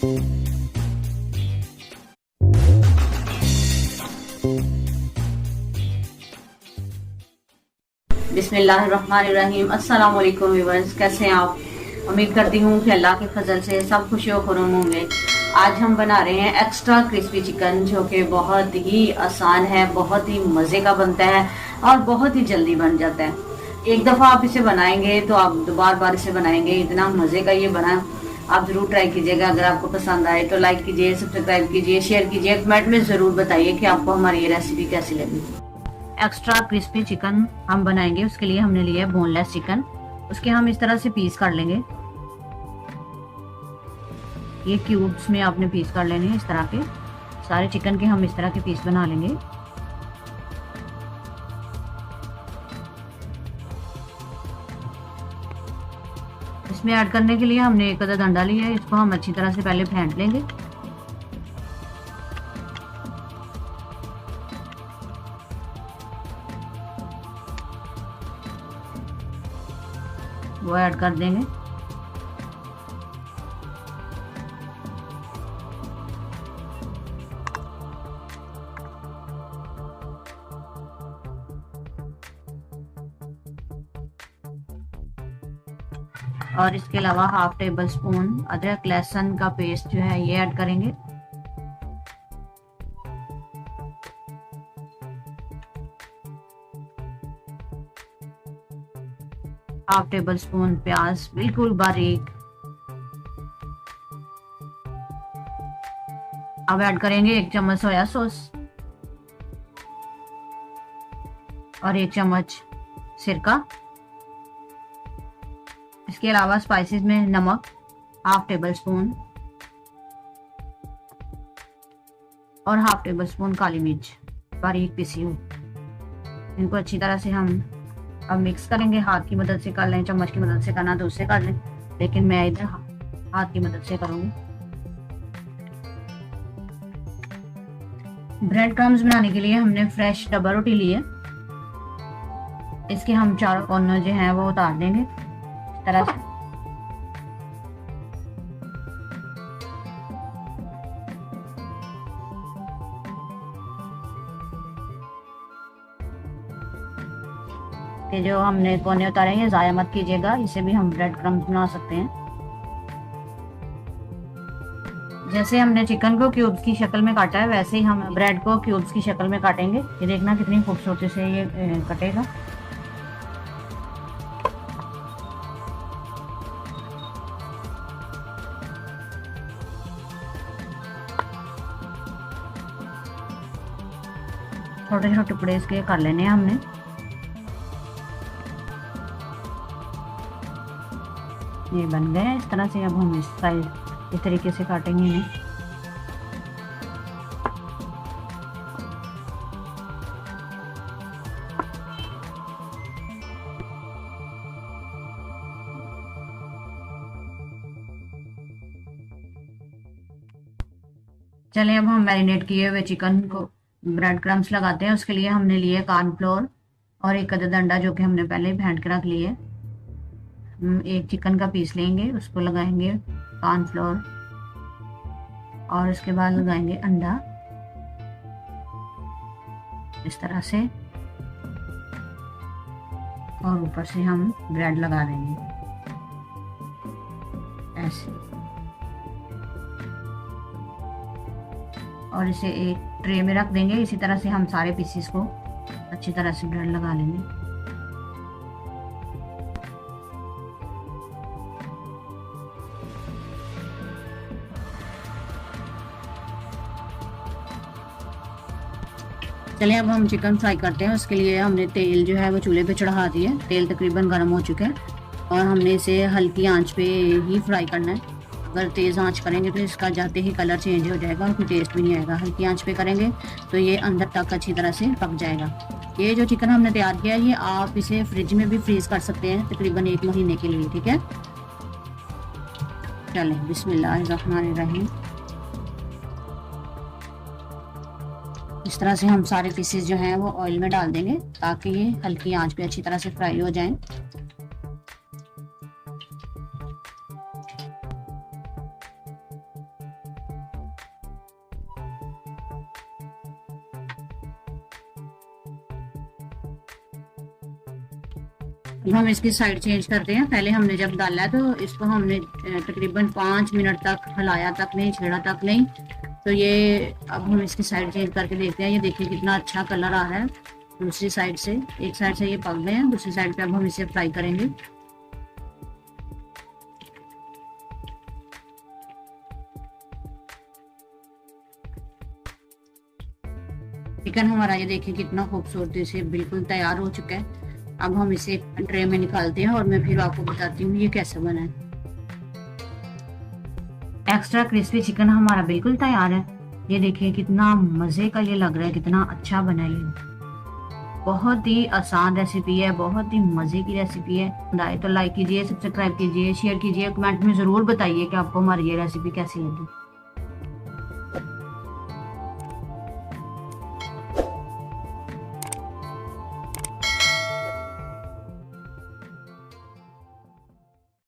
बिस्मिल्लाहिर्रहमानिर्रहीम। अस्सलाम वालेकुम व्यूअर्स, कैसे हैं आप? उम्मीद करती हूँ कि अल्लाह के फजल से सब खुशी और खुर्म होंगे। आज हम बना रहे हैं एक्स्ट्रा क्रिस्पी चिकन, जो कि बहुत ही आसान है, बहुत ही मज़े का बनता है और बहुत ही जल्दी बन जाता है। एक दफ़ा आप इसे बनाएंगे तो आप बार बार इसे बनाएंगे, इतना मज़े का ये बना। आप ज़रूर ट्राई कीजिएगा। अगर आपको पसंद आए तो लाइक कीजिए, सब्सक्राइब कीजिए, शेयर कीजिए, कमेंट में ज़रूर बताइए कि आपको हमारी ये रेसिपी कैसी लगी। एक्स्ट्रा क्रिस्पी चिकन हम बनाएंगे, उसके लिए हमने लिया है बोनलेस चिकन। उसके हम इस तरह से पीस कर लेंगे। ये क्यूब्स में आपने पीस कर लेने हैं, इस तरह के सारे चिकन के हम इस तरह के पीस बना लेंगे। इसमें ऐड करने के लिए हमने एक अदद अंडा लिया है, इसको हम अच्छी तरह से पहले फेंट लेंगे। वो ऐड कर देंगे। और इसके अलावा हाफ टेबल स्पून अदरक लहसुन का पेस्ट जो है ये ऐड करेंगे। हाफ टेबल स्पून प्याज बिल्कुल बारीक। अब ऐड करेंगे 1 चम्मच सोया सॉस और 1 चम्मच सिरका। इसके अलावा स्पाइसेस में नमक हाफ टेबल स्पून और हाफ टेबल स्पून काली मिर्च बारीक पिसी हुई। इनको अच्छी तरह से हम अब मिक्स करेंगे। हाथ की मदद से कर लें, चम्मच की मदद से करना तो उससे कर लें, लेकिन मैं इधर हाथ की मदद से करूंगी। ब्रेड क्रम्स बनाने के लिए हमने फ्रेश डब्बा रोटी ली है। इसके हम चारों कॉर्नर जो हैं वो उतार देंगे इस तरह से। ये जो हमने कोने उतारे हैं ज़ाया मत कीजिएगा, इसे भी हम ब्रेड क्रम्स बना सकते हैं। जैसे हमने चिकन को क्यूब्स की शक्ल में काटा है, वैसे ही हम ब्रेड को क्यूब्स की शक्ल में काटेंगे। ये देखना कितनी खूबसूरती से ये कटेगा। छोटे छोटे टुकड़े इसके कर लेने हैं हमने। ये बन गए इस तरह से। अब हम इस साइड इस तरीके से काटेंगे इन्हें। चलिए अब हम मैरिनेट किए हुए चिकन को ब्रेड क्रम्स लगाते हैं। उसके लिए हमने लिए कॉर्नफ्लोर और एक अदद अंडा, जो कि हमने पहले ही फेंट के रख लिए। एक चिकन का पीस लेंगे, उसको लगाएंगे कॉर्नफ्लोर और उसके बाद लगाएंगे अंडा इस तरह से, और ऊपर से हम ब्रेड लगा देंगे ऐसे। और इसे एक ट्रे में रख देंगे। इसी तरह से हम सारे पीसेस को अच्छी तरह से ब्रेड लगा लेंगे। चलिए अब हम चिकन फ्राई करते हैं। उसके लिए हमने तेल जो है वो चूल्हे पे चढ़ा दिया। तेल तकरीबन गर्म हो चुका है और हमने इसे हल्की आंच पे ही फ्राई करना है। अगर तेज़ आंच करेंगे तो इसका जाते ही कलर चेंज हो जाएगा और कोई टेस्ट भी नहीं आएगा। हल्की आंच पे करेंगे तो ये अंदर तक अच्छी तरह से पक जाएगा। ये जो चिकन हमने तैयार किया है, ये आप इसे फ्रिज में भी फ्रीज कर सकते हैं तकरीबन 1 महीने के लिए, ठीक है। चलें बिस्मिल्लाहिर्रहमानिर्रहीम। इस तरह से हम सारे पीसेस जो हैं वो ऑयल में डाल देंगे ताकि ये हल्की आंच पे अच्छी तरह से फ्राई हो जाएं। अब हम इसकी साइड चेंज करते हैं। पहले हमने जब डाला है तो इसको हमने तकरीबन 5 मिनट तक हिलाया तक नहीं, छेड़ा तक नहीं। तो ये अब हम इसकी साइड चेंज करके देखते हैं। ये देखिए कितना अच्छा कलर आ रहा है दूसरी साइड से। एक साइड से ये पक गए हैं, दूसरी साइड पे अब हम इसे फ्राई करेंगे। चिकन हमारा ये देखिए कितना खूबसूरती से बिल्कुल तैयार हो चुका है। अब हम इसे ट्रे में निकालते हैं और मैं फिर आपको बताती हूँ ये कैसे बना है। एक्स्ट्रा क्रिस्पी चिकन हमारा बिल्कुल तैयार है। ये देखिए कितना मजे का ये लग रहा है, कितना अच्छा बना है। ये बहुत ही आसान रेसिपी है, बहुत ही मजे की रेसिपी है। तो लाइक कीजिए, सब्सक्राइब कीजिए, शेयर कीजिए, कमेंट में जरूर बताइए कि आपको हमारी ये रेसिपी कैसी लगी।